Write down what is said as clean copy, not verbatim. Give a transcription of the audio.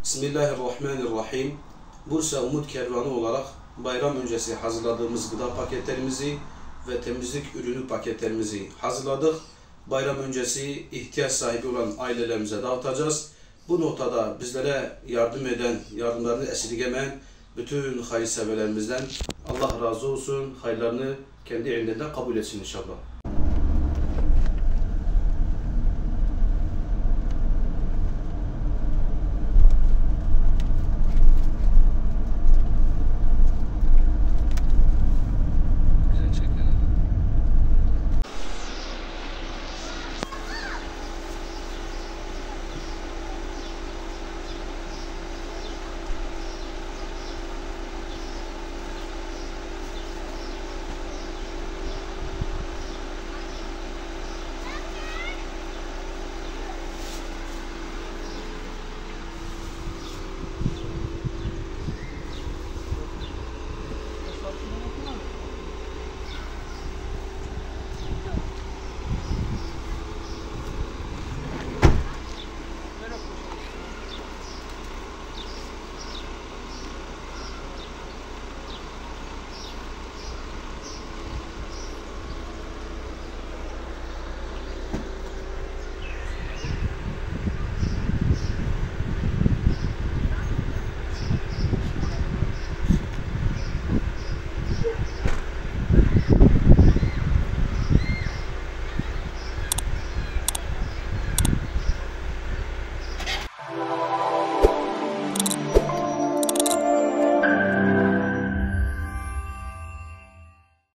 Bismillahirrahmanirrahim. Bursa Umut Kervanı olarak bayram öncesi hazırladığımız gıda paketlerimizi ve temizlik ürünü paketlerimizi hazırladık. Bayram öncesi ihtiyaç sahibi olan ailelerimize dağıtacağız. Bu noktada bizlere yardım eden, yardımlarını esirgemeyen bütün hayırseverlerimizden Allah razı olsun, hayırlarını kendi elinde kabul etsin inşallah.